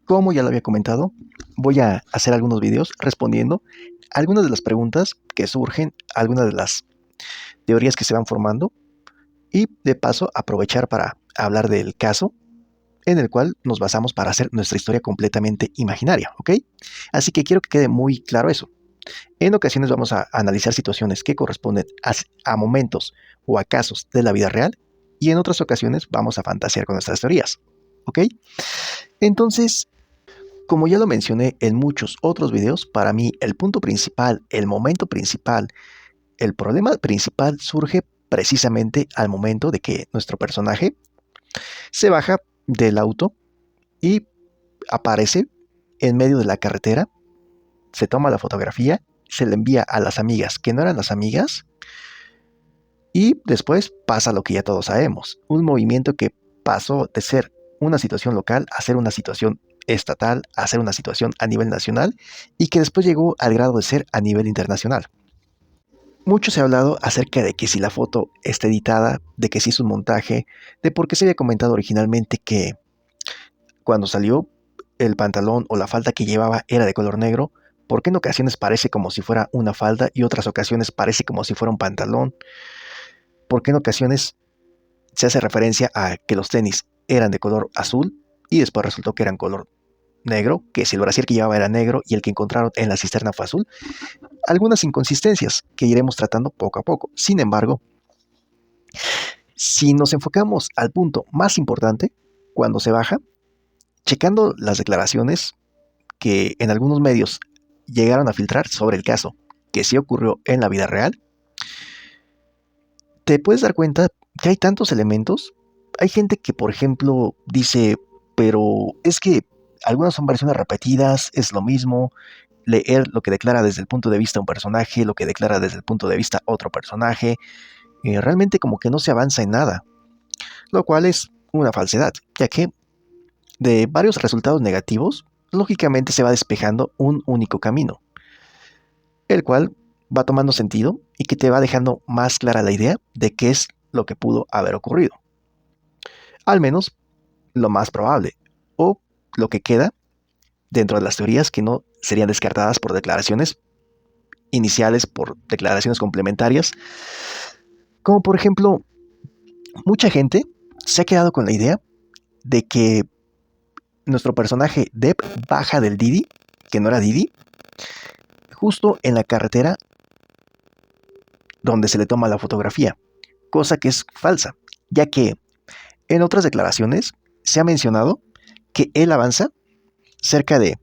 Como ya lo había comentado, voy a hacer algunos videos respondiendo algunas de las preguntas que surgen, algunas de las teorías que se van formando y de paso aprovechar para hablar del caso en el cual nos basamos para hacer nuestra historia completamente imaginaria, ¿ok? Así que quiero que quede muy claro eso. En ocasiones vamos a analizar situaciones que corresponden a momentos o a casos de la vida real y en otras ocasiones vamos a fantasear con nuestras teorías, ¿ok? Entonces, como ya lo mencioné en muchos otros videos, para mí el punto principal, el momento principal, el problema principal surge precisamente al momento de que nuestro personaje se baja del auto y aparece en medio de la carretera, se toma la fotografía, se le envía a las amigas que no eran las amigas y después pasa lo que ya todos sabemos, un movimiento que pasó de ser una situación local a ser una situación estatal, a ser una situación a nivel nacional y que después llegó al grado de ser a nivel internacional. Mucho se ha hablado acerca de que si la foto está editada, de que si es un montaje, de por qué se había comentado originalmente que cuando salió el pantalón o la falda que llevaba era de color negro, por qué en ocasiones parece como si fuera una falda y otras ocasiones parece como si fuera un pantalón, por qué en ocasiones se hace referencia a que los tenis eran de color azul y después resultó que eran color negro, que si el brasier que llevaba era negro y el que encontraron en la cisterna fue azul. Algunas inconsistencias que iremos tratando poco a poco. Sin embargo, si nos enfocamos al punto más importante, cuando se baja, checando las declaraciones que en algunos medios llegaron a filtrar sobre el caso que sí ocurrió en la vida real, te puedes dar cuenta que hay tantos elementos. Hay gente que, por ejemplo, dice, pero es que algunas son versiones repetidas, es lo mismo, leer lo que declara desde el punto de vista un personaje, lo que declara desde el punto de vista otro personaje, realmente como que no se avanza en nada, lo cual es una falsedad, ya que de varios resultados negativos, lógicamente se va despejando un único camino, el cual va tomando sentido y que te va dejando más clara la idea de qué es lo que pudo haber ocurrido. Al menos lo más probable, o lo que queda dentro de las teorías que no serían descartadas por declaraciones iniciales, por declaraciones complementarias, como por ejemplo, mucha gente se ha quedado con la idea de que nuestro personaje Depp baja del Didi, que no era Didi, justo en la carretera donde se le toma la fotografía, cosa que es falsa, ya que en otras declaraciones se ha mencionado que él avanza cerca de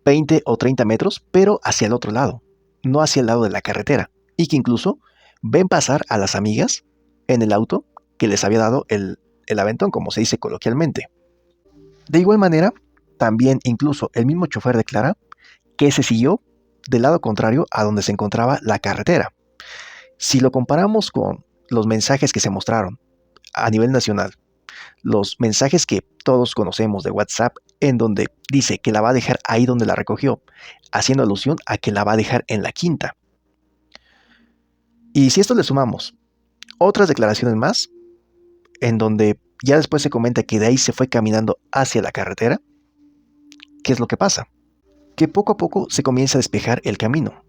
20 o 30 metros, pero hacia el otro lado, no hacia el lado de la carretera, y que incluso ven pasar a las amigas en el auto que les había dado el aventón, como se dice coloquialmente. De igual manera, también incluso el mismo chofer declara que se siguió del lado contrario a donde se encontraba la carretera. Si lo comparamos con los mensajes que se mostraron a nivel nacional, los mensajes que todos conocemos de WhatsApp, en donde dice que la va a dejar ahí donde la recogió, haciendo alusión a que la va a dejar en la quinta. Y si esto le sumamos otras declaraciones más, en donde ya después se comenta que de ahí se fue caminando hacia la carretera, ¿qué es lo que pasa? Que poco a poco se comienza a despejar el camino.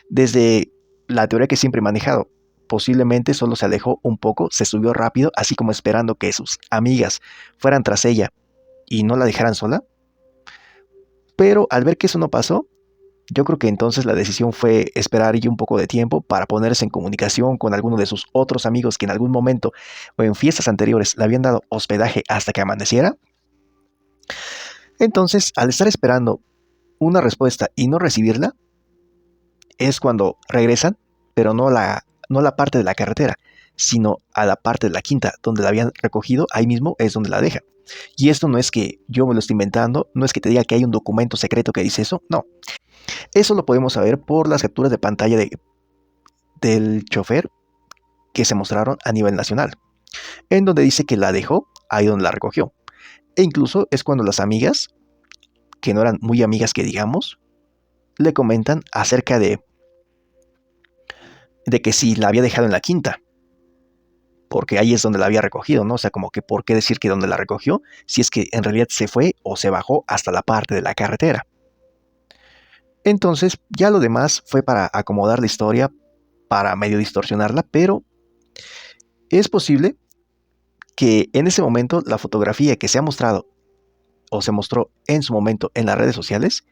Desde la teoría que siempre he manejado, posiblemente solo se alejó un poco, se subió rápido, así como esperando que sus amigas fueran tras ella y no la dejaran sola. Pero al ver que eso no pasó, yo creo que entonces la decisión fue esperar y un poco de tiempo para ponerse en comunicación con alguno de sus otros amigos que en algún momento o en fiestas anteriores le habían dado hospedaje hasta que amaneciera. Entonces, al estar esperando una respuesta y no recibirla, es cuando regresan, pero no la parte de la carretera, sino a la parte de la quinta, donde la habían recogido, ahí mismo es donde la dejan. Y esto no es que yo me lo esté inventando, no es que te diga que hay un documento secreto que dice eso, no. Eso lo podemos saber por las capturas de pantalla del chofer que se mostraron a nivel nacional, en donde dice que la dejó ahí donde la recogió. E incluso es cuando las amigas, que no eran muy amigas que digamos, le comentan acerca de que si la había dejado en la quinta. porque ahí es donde la había recogido, ¿no? O sea, como que por qué decir que donde la recogió, si es que en realidad se fue o se bajó hasta la parte de la carretera. Entonces, ya lo demás fue para acomodar la historia, para medio distorsionarla, pero es posible que en ese momento la fotografía que se ha mostrado o se mostró en su momento en las redes sociales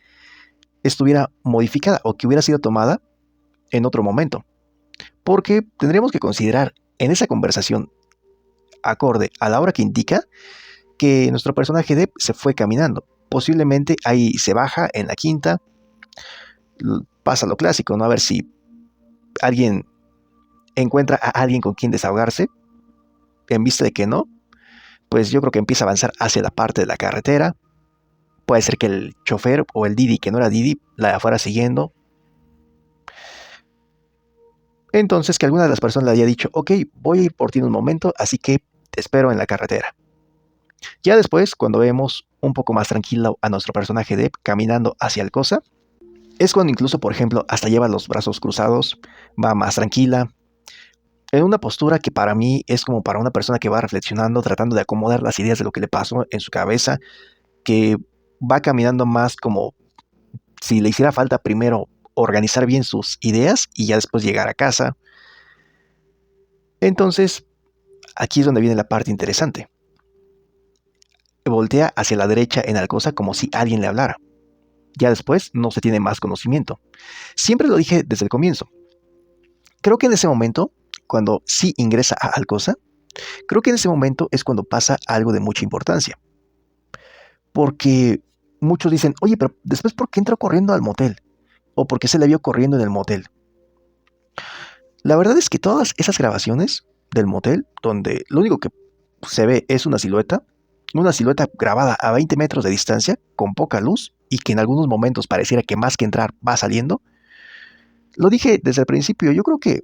estuviera modificada o que hubiera sido tomada en otro momento. Porque tendríamos que considerar en esa conversación, acorde a la hora que indica, que nuestro personaje Depp se fue caminando. Posiblemente ahí se baja en la quinta, pasa lo clásico, ¿no? A ver si alguien encuentra a alguien con quien desahogarse. En vista de que no, pues yo creo que empieza a avanzar hacia la parte de la carretera. Puede ser que el chofer o el Didi, que no era Didi, la fuera siguiendo. Entonces que alguna de las personas le haya dicho, ok, voy a ir por ti en un momento, así que te espero en la carretera. Ya después, cuando vemos un poco más tranquilo a nuestro personaje Depp caminando hacia el Cosa, es cuando incluso, por ejemplo, hasta lleva los brazos cruzados, va más tranquila, en una postura que para mí es como para una persona que va reflexionando, tratando de acomodar las ideas de lo que le pasó en su cabeza, que va caminando más como si le hiciera falta primero organizar bien sus ideas y ya después llegar a casa. Entonces, aquí es donde viene la parte interesante. Voltea hacia la derecha en Alcosa como si alguien le hablara. Ya después no se tiene más conocimiento. Siempre lo dije desde el comienzo. Creo que en ese momento, cuando sí ingresa a Alcosa, creo que en ese momento es cuando pasa algo de mucha importancia. Porque muchos dicen, oye, pero después ¿por qué entró corriendo al motel? ¿O por qué se le vio corriendo en el motel? La verdad es que todas esas grabaciones del motel, donde lo único que se ve es una silueta grabada a 20 metros de distancia, con poca luz, y que en algunos momentos pareciera que más que entrar va saliendo, lo dije desde el principio, yo creo que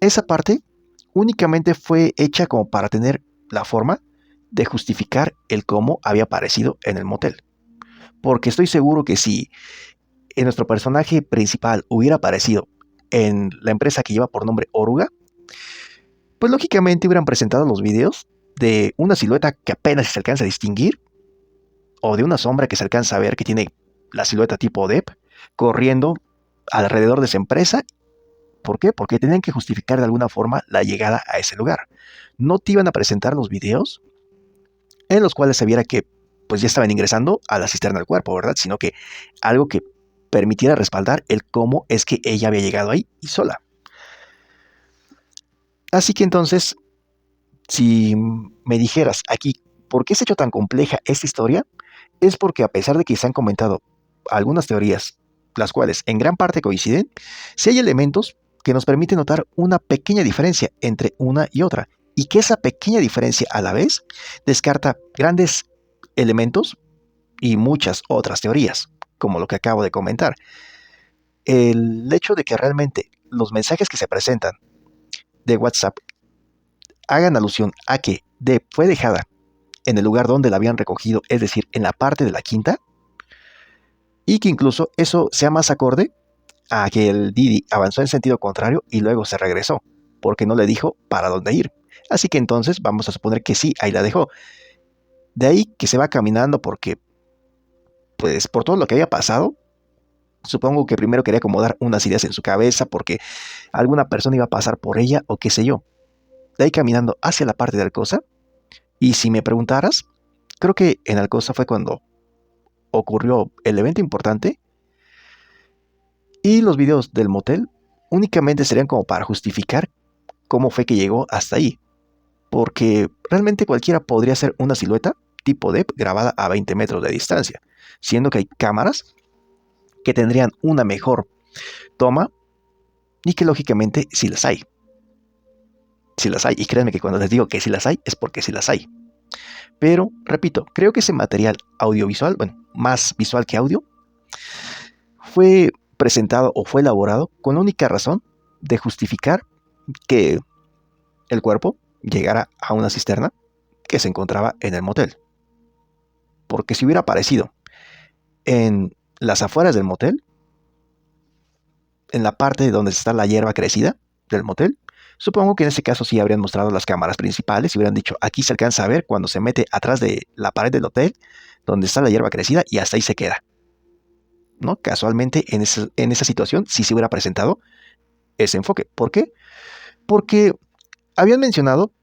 esa parte únicamente fue hecha como para tener la forma de justificar el cómo había aparecido en el motel. Porque estoy seguro que si nuestro personaje principal hubiera aparecido en la empresa que lleva por nombre Oruga, pues lógicamente hubieran presentado los videos de una silueta que apenas se alcanza a distinguir o de una sombra que se alcanza a ver que tiene la silueta tipo Depp corriendo alrededor de esa empresa. ¿Por qué? Porque tenían que justificar de alguna forma la llegada a ese lugar. No te iban a presentar los videos en los cuales se viera que pues ya estaban ingresando a la cisterna del cuerpo, ¿verdad? Sino que algo que permitiera respaldar el cómo es que ella había llegado ahí y sola. Así que entonces, si me dijeras aquí, ¿por qué se ha hecho tan compleja esta historia? Es porque a pesar de que se han comentado algunas teorías, las cuales en gran parte coinciden, sí hay elementos que nos permiten notar una pequeña diferencia entre una y otra, y que esa pequeña diferencia a la vez descarta grandes elementos y muchas otras teorías, como lo que acabo de comentar. El hecho de que realmente los mensajes que se presentan de WhatsApp hagan alusión a que D fue dejada en el lugar donde la habían recogido, es decir, en la parte de la quinta, y que incluso eso sea más acorde a que el Didi avanzó en sentido contrario y luego se regresó, porque no le dijo para dónde ir. Así que entonces vamos a suponer que sí, ahí la dejó. De ahí que se va caminando porque, pues, por todo lo que había pasado, supongo que primero quería acomodar unas ideas en su cabeza porque alguna persona iba a pasar por ella o qué sé yo. De ahí caminando hacia la parte de Alcosa. Y si me preguntaras, creo que en Alcosa fue cuando ocurrió el evento importante y los videos del motel únicamente serían como para justificar cómo fue que llegó hasta ahí. Porque realmente cualquiera podría ser una silueta tipo Depp grabada a 20 metros de distancia, siendo que hay cámaras que tendrían una mejor toma y que lógicamente sí las hay. Sí las hay, y créanme que cuando les digo que sí las hay, es porque sí las hay. Pero, repito, creo que ese material audiovisual, bueno, más visual que audio, fue presentado o fue elaborado con la única razón de justificar que el cuerpo llegara a una cisterna que se encontraba en el motel. Porque si hubiera aparecido en las afueras del motel, en la parte donde está la hierba crecida del motel, Supongo que en ese caso sí habrían mostrado las cámaras principales y hubieran dicho, aquí se alcanza a ver cuando se mete atrás de la pared del hotel, donde está la hierba crecida y hasta ahí se queda, ¿no? Casualmente en esa situación sí se hubiera presentado ese enfoque. ¿Por qué? Porque habían mencionado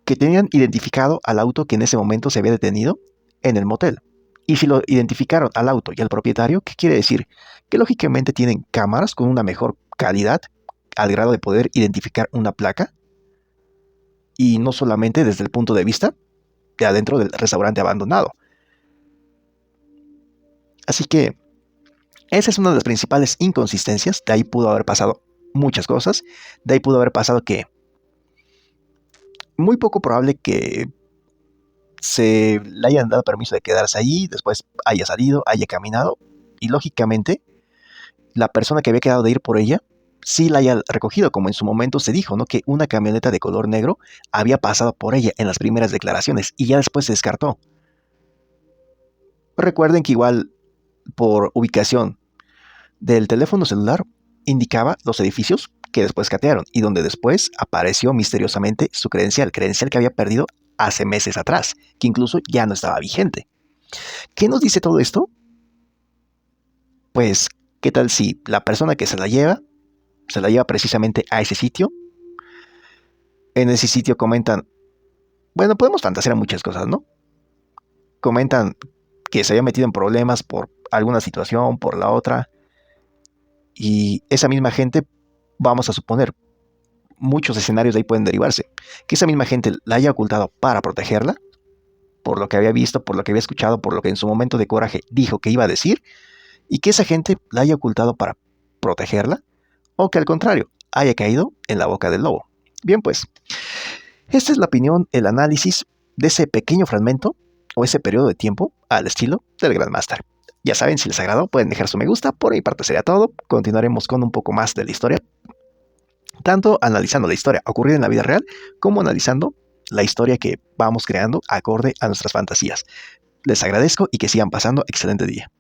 que tenían identificado al auto que en ese momento se había detenido en el motel. Y si lo identificaron al auto y al propietario, ¿qué quiere decir? Que lógicamente tienen cámaras con una mejor calidad al grado de poder identificar una placa y no solamente desde el punto de vista de adentro del restaurante abandonado. Así que esa es una de las principales inconsistencias. De ahí pudo haber pasado muchas cosas. De ahí pudo haber pasado que muy poco probable que se le hayan dado permiso de quedarse allí, después haya salido, haya caminado y lógicamente la persona que había quedado de ir por ella sí la haya recogido, como en su momento se dijo, ¿no? Que una camioneta de color negro había pasado por ella en las primeras declaraciones y ya después se descartó. Recuerden que igual por ubicación del teléfono celular indicaba los edificios que después catearon y donde después apareció misteriosamente su credencial que había perdido hace meses atrás, que incluso ya no estaba vigente. ¿Qué nos dice todo esto? Pues, ¿qué tal si la persona que se la lleva precisamente a ese sitio? En ese sitio comentan, bueno, podemos fantasear muchas cosas, ¿no? Comentan que se había metido en problemas por alguna situación, por la otra, y esa misma gente, vamos a suponer, muchos escenarios de ahí pueden derivarse, que esa misma gente la haya ocultado para protegerla, por lo que había visto, por lo que había escuchado, por lo que en su momento de coraje dijo que iba a decir, y que esa gente la haya ocultado para protegerla, o que al contrario, haya caído en la boca del lobo. Bien, pues, esta es la opinión, el análisis de ese pequeño fragmento o ese periodo de tiempo al estilo del Grandmaster. Ya saben, si les agradó, pueden dejar su me gusta. Por mi parte sería todo. Continuaremos con un poco más de la historia, tanto analizando la historia ocurrida en la vida real como analizando la historia que vamos creando acorde a nuestras fantasías. Les agradezco y que sigan pasando excelente día.